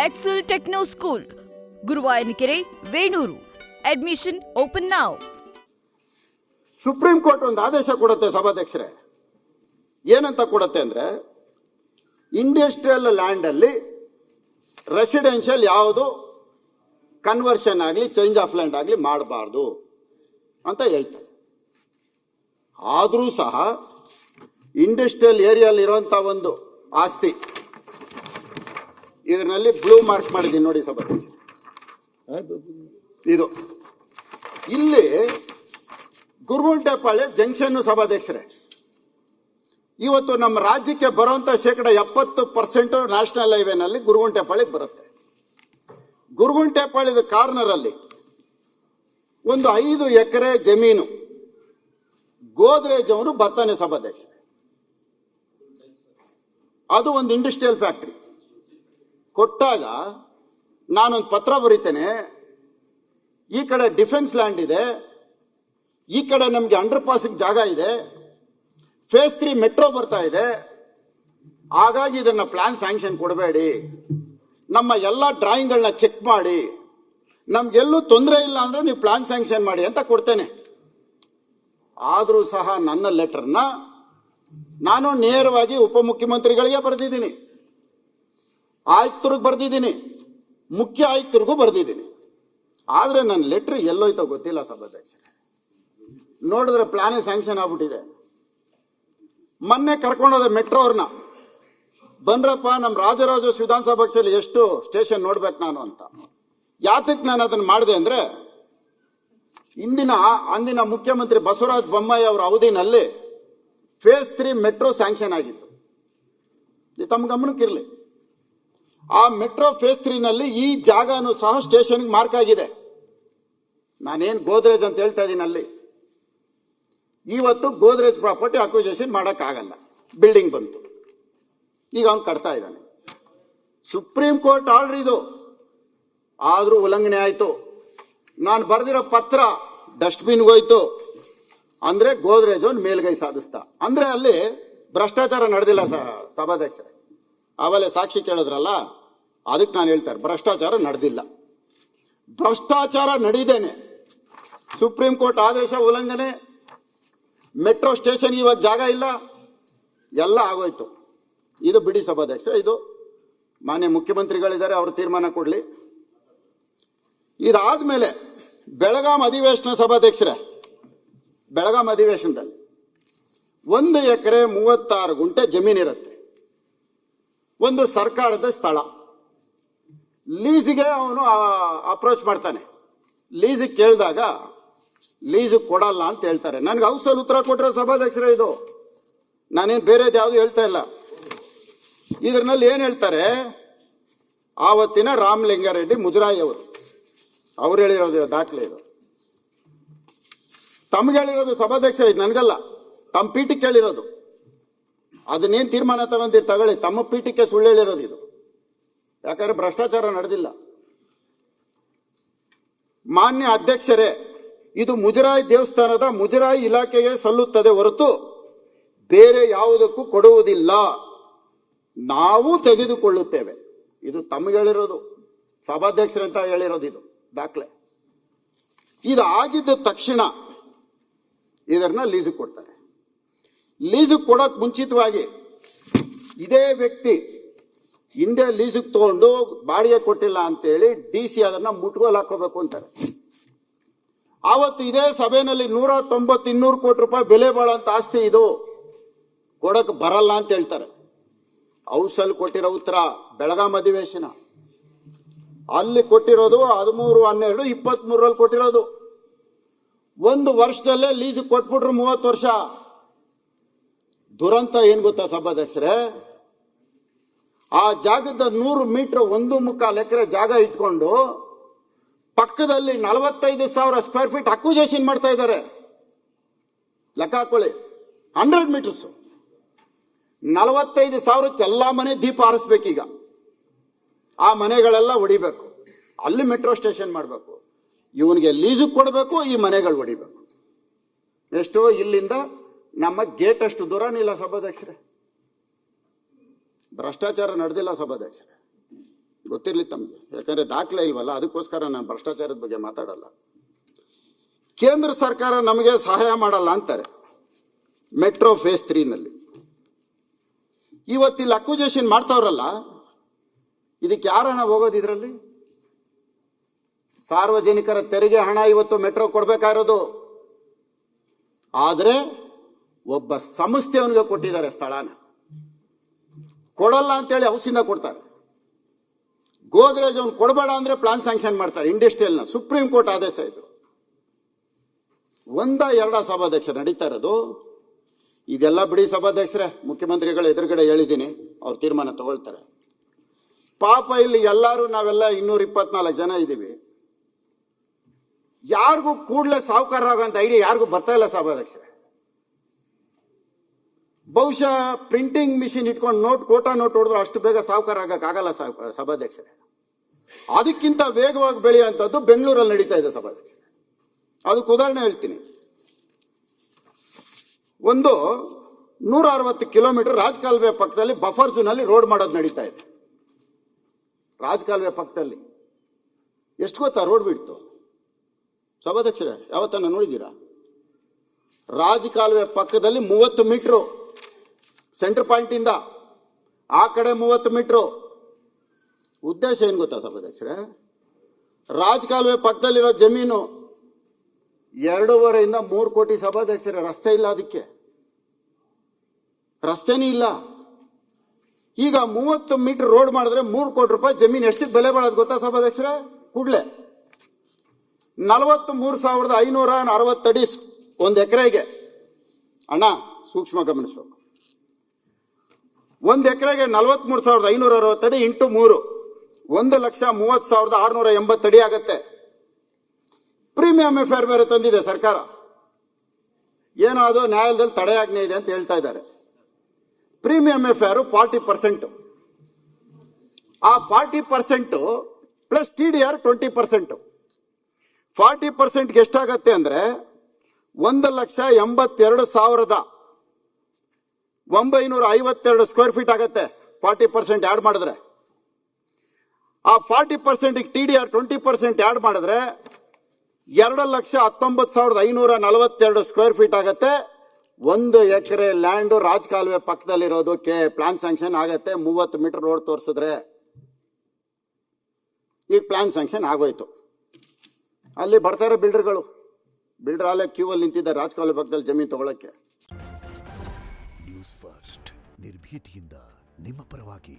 Excel Techno school, Guruvayanakere, Venur. Admission open now. Supreme court ಒಂದು ಆದೇಶ ಕೊಡುತ್ತೆ ಸಭಾಧ್ಯಕ್ಷರೇ. ಏನಂತ ಕೊಡುತ್ತೆ ಅಂದ್ರೆ, ಇಂಡಸ್ಟ್ರಿಯಲ್ ಲ್ಯಾಂಡ್ ಅಲ್ಲಿ ರೆಸಿಡೆನ್ಷಿಯಲ್ ಯಾವುದು ಕನ್ವರ್ಷನ್ ಆಗಲಿ ಚೇಂಜ್ ಆಫ್ ಲ್ಯಾಂಡ್ ಆಗಲಿ ಮಾಡಬಾರ್ದು ಅಂತ ಹೇಳ್ತಾರೆ. ಆದರೂ ಸಹ ಇಂಡಸ್ಟ್ರಿಯಲ್ ಏರಿಯಲ್ಲಿ ಇರುವಂತ ಒಂದು ಆಸ್ತಿ, ಇದರಲ್ಲಿ ಬ್ಲೂ ಮಾರ್ಕ್ ಮಾಡಿದ್ದೀನಿ ನೋಡಿ ಸಭಾಧ್ಯಕ್ಷರೇ, ಇದು ಇಲ್ಲಿ ಗುರುಗುಂಟೆಪಾಳ್ಯ ಜಂಕ್ಷನ್ ಸಭಾಧ್ಯಕ್ಷರೇ, ಇವತ್ತು ನಮ್ಮ ರಾಜ್ಯಕ್ಕೆ ಬರುವಂತ 70% ನ್ಯಾಷನಲ್ ಹೈವೇನಲ್ಲಿ ಗುರುಗುಂಟೆಪಾಳ್ಯಕ್ಕೆ ಬರುತ್ತೆ. ಗುರುಗುಂಟೆಪಾಳ್ಯದ ಕಾರ್ನರ್ ಅಲ್ಲಿ ಒಂದು 5 ಎಕರೆ ಜಮೀನು ಗೋದ್ರೇಜ್ ಅವರು ಬರ್ತಾನೆ ಸಭಾಧ್ಯಕ್ಷ. ಅದು ಒಂದು ಇಂಡಸ್ಟ್ರಿಯಲ್ ಫ್ಯಾಕ್ಟ್ರಿ ಕೊಟ್ಟಾಗ ನಾನೊಂದು ಪತ್ರ ಬರೀತೇನೆ, ಈ ಕಡೆ ಡಿಫೆನ್ಸ್ ಲ್ಯಾಂಡ್ ಇದೆ, ಈ ಕಡೆ ನಮಗೆ ಅಂಡರ್ ಪಾಸಿಂಗ್ ಜಾಗ ಇದೆ, ಫೇಸ್ 3 ಮೆಟ್ರೋ ಬರ್ತಾ ಇದೆ, ಹಾಗಾಗಿ ಇದನ್ನ ಪ್ಲಾನ್ ಸ್ಯಾಂಕ್ಷನ್ ಕೊಡಬೇಡಿ, ನಮ್ಮ ಎಲ್ಲ ಡ್ರಾಯಿಂಗ್ಗಳನ್ನ ಚೆಕ್ ಮಾಡಿ, ನಮ್ಗೆಲ್ಲೂ ತೊಂದರೆ ಇಲ್ಲ ಅಂದ್ರೆ ನೀವು ಪ್ಲಾನ್ ಸ್ಯಾಂಕ್ಷನ್ ಮಾಡಿ ಅಂತ ಕೊಡ್ತೇನೆ. ಆದರೂ ಸಹ ನನ್ನ ಲೆಟರ್ನ ನಾನು ನೇರವಾಗಿ ಉಪಮುಖ್ಯಮಂತ್ರಿಗಳಿಗೆ ಬರೆದಿದ್ದೀನಿ, ಆಯುಕ್ತರಿಗೆ ಬರೆದಿದ್ದೀನಿ, ಮುಖ್ಯ ಆಯುಕ್ತರಿಗೂ ಬರೆದಿದ್ದೀನಿ. ಆದರೆ ನನ್ನ ಲೆಟ್ರ್ ಎಲ್ಲೋಯ್ತೋ ಗೊತ್ತಿಲ್ಲ ಸಭಾಧ್ಯಕ್ಷ. ನೋಡಿದ್ರೆ ಪ್ಲಾನೇ ಸ್ಯಾಂಕ್ಷನ್ ಆಗ್ಬಿಟ್ಟಿದೆ. ಮೊನ್ನೆ ಕರ್ಕೊಂಡೋದ ಮೆಟ್ರೋ ಅವ್ರನ್ನ, ಬಂದ್ರಪ್ಪ ನಮ್ಮ ರಾಜರಾಜ ವಿಧಾನಸಭಾ ಪಕ್ಷದಲ್ಲಿ ಎಷ್ಟು ಸ್ಟೇಷನ್ ನೋಡ್ಬೇಕು ನಾನು ಅಂತ. ಯಾತಕ್ಕೆ ನಾನು ಅದನ್ನು ಮಾಡಿದೆ ಅಂದ್ರೆ, ಅಂದಿನ ಮುಖ್ಯಮಂತ್ರಿ ಬಸವರಾಜ ಬೊಮ್ಮಾಯಿ ಅವರ ಅವಧಿನಲ್ಲಿ ಫೇಸ್ 3 ಮೆಟ್ರೋ ಸ್ಯಾಂಕ್ಷನ್ ಆಗಿತ್ತು. ತಮ್ಮ ಗಮನಕ್ಕಿರಲಿ. ಆ ಮೆಟ್ರೋ ಫೇಸ್ 3 ನಲ್ಲಿ ಈ ಜಾಗನೂ ಸಹ ಸ್ಟೇಷನ್ಗೆ ಮಾರ್ಕ್ ಆಗಿದೆ. ನಾನೇನು ಗೋದ್ರೇಜ್ ಅಂತ ಹೇಳ್ತಾ ಇದ್ದೀನಿ ಅಲ್ಲಿ. ಇವತ್ತು ಗೋದ್ರೇಜ್ ಪ್ರಾಪರ್ಟಿ ಅಕ್ವಿಜೇಷನ್ ಮಾಡೋಕ್ಕಾಗಲ್ಲ, ಬಿಲ್ಡಿಂಗ್ ಬಂತು, ಈಗ ಅವನು ಕಟ್ತಾ ಇದ್ದಾನೆ. ಸುಪ್ರೀಂ ಕೋರ್ಟ್ ಆರ್ಡರ್ ಇದು, ಆದರೂ ಉಲ್ಲಂಘನೆ ಆಯಿತು. ನಾನು ಬರೆದಿರೋ ಪತ್ರ ಡಸ್ಟ್ಬಿನ್ಗೆ ಹೋಯ್ತು ಅಂದ್ರೆ ಗೋದ್ರೇಜ್ ಒಂದು ಮೇಲ್ಗೈ ಸಾಧಿಸ್ತಾ, ಅಂದ್ರೆ ಅಲ್ಲಿ ಭ್ರಷ್ಟಾಚಾರ ನಡೆದಿಲ್ಲ ಸಭಾಧ್ಯಕ್ಷರೇ. ಆಮೇಲೆ ಸಾಕ್ಷಿ ಕೇಳಿದ್ರಲ್ಲ, ಅದಕ್ಕೆ ನಾನು ಹೇಳ್ತಾರೆ ಭ್ರಷ್ಟಾಚಾರ ನಡೆದಿಲ್ಲ. ಭ್ರಷ್ಟಾಚಾರ ನಡೀದೇನೆ, ಸುಪ್ರೀಂ ಕೋರ್ಟ್ ಆದೇಶ ಉಲ್ಲಂಘನೆ, ಮೆಟ್ರೋ ಸ್ಟೇಷನ್ ಇವಾಗ ಜಾಗ ಇಲ್ಲ, ಎಲ್ಲ ಆಗೋಯ್ತು. ಇದು ಬಿಡಿ ಸಭಾಧ್ಯಕ್ಷರೇ, ಇದು ಮಾನ್ಯ ಮುಖ್ಯಮಂತ್ರಿಗಳಿದ್ದಾರೆ, ಅವರು ತೀರ್ಮಾನ ಕೊಡಲಿ. ಇದಾದ್ಮೇಲೆ ಬೆಳಗಾಂ ಅಧಿವೇಶನ ಸಭಾಧ್ಯಕ್ಷರೇ, ಬೆಳಗಾಂ ಅಧಿವೇಶನದಲ್ಲಿ 1 ಎಕರೆ 36 ಗುಂಟೆ ಜಮೀನಿರುತ್ತೆ, ಒಂದು ಸರ್ಕಾರದ ಸ್ಥಳ. ಲೀಸಿಗೆ ಅವನು ಅಪ್ರೋಚ್ ಮಾಡ್ತಾನೆ. ಲೀಸಿಗೆ ಕೇಳಿದಾಗ ಲೀಸು ಕೊಡಲ್ಲ ಅಂತ ಹೇಳ್ತಾರೆ. ನನಗೆ ಹೌಸಲ್ಲಿ ಉತ್ತರ ಕೊಟ್ಟರೆ ಸಭಾಧ್ಯಕ್ಷರೇ, ಇದು ನಾನೇನು ಬೇರೆದು ಯಾವುದು ಹೇಳ್ತಾ ಇಲ್ಲ. ಇದರಲ್ಲಿ ಏನು ಹೇಳ್ತಾರೆ, ಆವತ್ತಿನ ರಾಮಲಿಂಗಾರೆಡ್ಡಿ ಮುಜರಾಯಿ ಅವ್ರು ಹೇಳಿರೋದು ದಾಖಲೆ ಇದು. ತಮ್ಗೆ ಹೇಳಿರೋದು ಸಭಾಧ್ಯಕ್ಷರೇ, ಇದು ನನಗಲ್ಲ, ತಮ್ಮ ಪೀಠಕ್ಕೆ ಹೇಳಿರೋದು. ಅದನ್ನೇನು ತೀರ್ಮಾನ ತಗೊಳ್ಳಿ, ತಮ್ಮ ಪೀಠಕ್ಕೆ ಸುಳ್ಳು ಹೇಳಿರೋದು ಇದು. ಯಾಕಂದ್ರೆ ಭ್ರಷ್ಟಾಚಾರ ನಡೆದಿಲ್ಲ. ಮಾನ್ಯ ಅಧ್ಯಕ್ಷರೇ, ಇದು ಮುಜರಾಯಿ ದೇವಸ್ಥಾನದ ಮುಜರಾಯಿ ಇಲಾಖೆಗೆ ಸಲ್ಲುತ್ತದೆ ಹೊರತು ಬೇರೆ ಯಾವುದಕ್ಕೂ ಕೊಡುವುದಿಲ್ಲ, ನಾವು ತೆಗೆದುಕೊಳ್ಳುತ್ತೇವೆ. ಇದು ತಮಗೆ ಹೇಳಿರೋದು, ಸಭಾಧ್ಯಕ್ಷರಂತ ಹೇಳಿರೋದು, ಇದು ದಾಖಲೆ. ಇದು ಆಗಿದ್ದ ತಕ್ಷಣ ಇದನ್ನ ಲೀಸು ಕೊಡ್ತಾರೆ. ಲೀಸು ಕೊಡೋಕೆ ಮುಂಚಿತವಾಗಿ ಇದೇ ವ್ಯಕ್ತಿ ಹಿಂದೆ ಲೀಸಿಗೆ ತಗೊಂಡು ಬಾಡಿಗೆ ಕೊಟ್ಟಿಲ್ಲ ಅಂತೇಳಿ DC ಅದನ್ನ ಮುಟ್ಗೋಲು ಹಾಕೋಬೇಕು ಅಂತಾರೆ. ಆವತ್ತು ಇದೇ ಸಭೆಯಲ್ಲಿ 190-200 ಕೋಟಿ ರೂಪಾಯಿ ಬೆಲೆ ಬಾಳುವಂತ ಆಸ್ತಿ ಇದು, ಕೊಡಕ್ ಬರಲ್ಲ ಅಂತ ಹೇಳ್ತಾರೆ. ಹೌಸಲ್ಲಿ ಕೊಟ್ಟಿರೋ ಉತ್ತರ ಬೆಳಗಾಂ ಅಧಿವೇಶನ, ಅಲ್ಲಿ ಕೊಟ್ಟಿರೋದು 13-12-23 ಕೊಟ್ಟಿರೋದು. 1 ವರ್ಷದಲ್ಲೇ ಲೀಸ್ ಕೊಟ್ಬಿಟ್ರು 30 ವರ್ಷ. ದುರಂತ ಏನ್ ಗೊತ್ತಾ ಸಭಾಧ್ಯಕ್ಷರೇ, ಆ ಜಾಗದ 100 ಮೀಟರ್ 1.25 ಎಕರೆ ಜಾಗ ಇಟ್ಕೊಂಡು ಪಕ್ಕದಲ್ಲಿ 45,000 ಸ್ಕ್ವೇರ್ ಫೀಟ್ ಅಕ್ವಿಜೇಷನ್ ಮಾಡ್ತಾ ಇದ್ದಾರೆ. ಲೆಕ್ಕ ಹಾಕೊಳ್ಳಿ, 100 ಮೀಟರ್ಸ್ 45,000ಕ್ಕೆ ಎಲ್ಲ ಮನೆ ದೀಪ ಹಾರಿಸ್ಬೇಕೀಗ. ಆ ಮನೆಗಳೆಲ್ಲ ಹೊಡಿಬೇಕು, ಅಲ್ಲಿ ಮೆಟ್ರೋ ಸ್ಟೇಷನ್ ಮಾಡಬೇಕು, ಇವನಿಗೆ ಲೀಸು ಕೊಡಬೇಕು, ಈ ಮನೆಗಳು ಹೊಡಿಬೇಕು. ಎಷ್ಟು ಇಲ್ಲಿಂದ ನಮ್ಮ ಗೇಟ್ ಅಷ್ಟು ದೂರನಿಲ್ಲ ಸಭಾಧ್ಯಕ್ಷರೇ. ಭ್ರಷ್ಟಾಚಾರ ನಡೆದಿಲ್ಲ ಸಭಾಧ್ಯಕ್ಷರೇ. ಗೊತ್ತಿರಲಿ ತಮಗೆ, ಯಾಕಂದರೆ ದಾಖಲೆ ಇಲ್ವಲ್ಲ, ಅದಕ್ಕೋಸ್ಕರ ನಾನು ಭ್ರಷ್ಟಾಚಾರದ ಬಗ್ಗೆ ಮಾತಾಡಲ್ಲ. ಕೇಂದ್ರ ಸರ್ಕಾರ ನಮಗೆ ಸಹಾಯ ಮಾಡಲ್ಲ ಅಂತಾರೆ ಮೆಟ್ರೋ ಫೇಸ್ 3ನಲ್ಲಿ. ಇವತ್ತಿಲ್ಲಿ ಅಕ್ವಿಜೇಷನ್ ಮಾಡ್ತಾವ್ರಲ್ಲ, ಇದಕ್ಕೆ ಯಾರ ಹಣ ಹೋಗೋದು? ಇದರಲ್ಲಿ ಸಾರ್ವಜನಿಕರ ತೆರಿಗೆ ಹಣ ಇವತ್ತು ಮೆಟ್ರೋ ಕೊಡಬೇಕಾಗಿರೋದು. ಆದರೆ ಒಬ್ಬ ಸಂಸ್ಥೆಯವನಿಗೆ ಕೊಟ್ಟಿದ್ದಾರೆ ಸ್ಥಳನ, ಕೊಡಲ್ಲ ಅಂತೇಳಿ ಹೌಸಿಂದ ಕೊಡ್ತಾರೆ. ಗೋದ್ರೇಜ್ ಅವ್ನು ಕೊಡಬೇಡ ಅಂದರೆ ಪ್ಲಾನ್ ಸ್ಯಾಂಕ್ಷನ್ ಮಾಡ್ತಾರೆ ಇಂಡಸ್ಟ್ರಿಯಲ್ನ. ಸುಪ್ರೀಂ ಕೋರ್ಟ್ ಆದೇಶ ಇದು. ಒಂದ ಎರಡ ಸಭಾಧ್ಯಕ್ಷರು ನಡೀತಾ ಇರೋದು. ಇದೆಲ್ಲ ಬಿಡಿ ಸಭಾಧ್ಯಕ್ಷರೇ, ಮುಖ್ಯಮಂತ್ರಿಗಳ ಎದುರುಗಡೆ ಹೇಳಿದ್ದೀನಿ, ಅವ್ರು ತೀರ್ಮಾನ ತಗೊಳ್ತಾರೆ. ಪಾಪ ಇಲ್ಲಿ ಎಲ್ಲರೂ ನಾವೆಲ್ಲ 224 ಜನ ಇದ್ದೀವಿ. ಯಾರಿಗೂ ಕೂಡಲೇ ಸಾಹುಕಾರ ಆಗೋಂಥ ಐಡಿಯಾ ಯಾರಿಗೂ ಬರ್ತಾ ಇಲ್ಲ ಸಭಾಧ್ಯಕ್ಷರೇ. ಬಹುಶಃ ಪ್ರಿಂಟಿಂಗ್ ಮಿಷಿನ್ ಇಟ್ಕೊಂಡು ಕೋಟಾ ನೋಟ್ ಹೊಡೆದ್ರೆ ಅಷ್ಟು ಬೇಗ ಸಾಹುಕಾರ ಆಗಕ್ಕಾಗಲ್ಲ ಸಭಾಧ್ಯಕ್ಷರೇ. ಅದಕ್ಕಿಂತ ವೇಗವಾಗಿ ಬೆಳೆಯುವಂಥದ್ದು ಬೆಂಗಳೂರಲ್ಲಿ ನಡೀತಾ ಇದೆ ಸಭಾಧ್ಯಕ್ಷರೇ. ಅದಕ್ಕೆ ಉದಾಹರಣೆ ಹೇಳ್ತೀನಿ. ಒಂದು 160 ಕಿಲೋಮೀಟರ್ ರಾಜಕಾಲುವೆ ಪಕ್ಕದಲ್ಲಿ ಬಫರ್ ಝೋನಲ್ಲಿ ರೋಡ್ ಮಾಡೋದು ನಡೀತಾ ಇದೆ. ರಾಜಕಾಲುವೆ ಪಕ್ಕದಲ್ಲಿ ಎಷ್ಟು ಗೊತ್ತಾ ರೋಡ್ ಬಿಡ್ತು ಸಭಾಧ್ಯಕ್ಷರೇ? ಯಾವತ್ತನ್ನ ನೋಡಿದ್ದೀರಾ? ರಾಜಕಾಲುವೆ ಪಕ್ಕದಲ್ಲಿ 30 ಮೀಟ್ರು ಸೆಂಟರ್ ಪಾಯಿಂಟಿಂದ ಆ ಕಡೆ 30 ಮೀಟ್ರು. ಉದ್ದೇಶ ಏನು ಗೊತ್ತಾ ಸಭಾಧ್ಯಕ್ಷರೇ? ರಾಜಕಾಲುವೆ ಪಕ್ಕದಲ್ಲಿರೋ ಜಮೀನು 2.5 ಇಂದ 3 ಕೋಟಿ ಸಭಾಧ್ಯಕ್ಷರೇ. ರಸ್ತೆ ಇಲ್ಲ, ಅದಕ್ಕೆ ರಸ್ತೆನೇ ಇಲ್ಲ. ಈಗ 30 ಮೀಟರ್ ರೋಡ್ ಮಾಡಿದ್ರೆ 3 ಕೋಟಿ ರೂಪಾಯಿ ಜಮೀನು ಎಷ್ಟಕ್ಕೆ ಬೆಲೆ ಬಾಳೋದು ಗೊತ್ತಾ ಸಭಾಧ್ಯಕ್ಷರೇ? ಕೂಡಲೇ 43,560 ಅಡಿ ಒಂದು ಎಕರೆಗೆ. ಅಣ್ಣ ಸೂಕ್ಷ್ಮ ಗಮನಿಸ್ಬೇಕು. 1 ಎಕರೆಗೆ 43,560 ಅಡಿ ಇಂಟು 3 1,30,30,680 ಅಡಿ ಆಗತ್ತೆ. ಪ್ರೀಮಿಯಂ ಎಫ್ಐಆರ್ ಬೇರೆ ತಂದಿದೆ ಸರ್ಕಾರ. ಏನೋ ಅದು ನ್ಯಾಯಾಲಯದಲ್ಲಿ ತಡೆಯಾಜ್ಞೆ ಇದೆ ಅಂತ ಹೇಳ್ತಾ ಇದ್ದಾರೆ. Premium FIR 40%. ಆ 40% ಪ್ಲಸ್ TDR 20%. 40%ಗೆ ಎಷ್ಟಾಗತ್ತೆ ಅಂದರೆ 1,82,952 ಸ್ಕ್ವೇರ್ ಫೀಟ್ ಆಗತ್ತೆ. 40% ಆ್ಯಡ್ ಮಾಡಿದ್ರೆ, ಆ 40%ಗೆ TDR 20% ಆ್ಯಡ್ ಮಾಡಿದ್ರೆ 2,19,542 ಸ್ಕ್ವೇರ್ ಫೀಟ್ ಆಗತ್ತೆ. 1 ಎಕರೆ ಲ್ಯಾಂಡು ರಾಜಕಾಲುವೆ ಪಕ್ಕದಲ್ಲಿರೋದಕ್ಕೆ ಪ್ಲಾನ್ ಸ್ಯಾಂಕ್ಷನ್ ಆಗತ್ತೆ. 30 ಮೀಟರ್ ರೋಡ್ ತೋರಿಸಿದ್ರೆ. ಈಗ ಪ್ಲಾನ್ ಸ್ಯಾಂಕ್ಷನ್ ಆಗೋಯ್ತು. ಅಲ್ಲಿ ಬರ್ತಾರೆ ಬಿಲ್ಡರ್ಗಳು. ಬಿಲ್ಡರ್ ಅಲ್ಲೇ ಕ್ಯೂ ಅಲ್ಲಿ ನಿಂತಿದ್ದಾರೆ ರಾಜಕಾಲುವೆ ಪಕ್ಕದಲ್ಲಿ ಜಮೀನು ತಗೊಳಕ್ಕೆ. ನ್ಯೂಸ್ ಫಸ್ಟ್ ನಿರ್ಭೀತಿಯಿಂದ ನಿಮ್ಮ ಪರವಾಗಿ.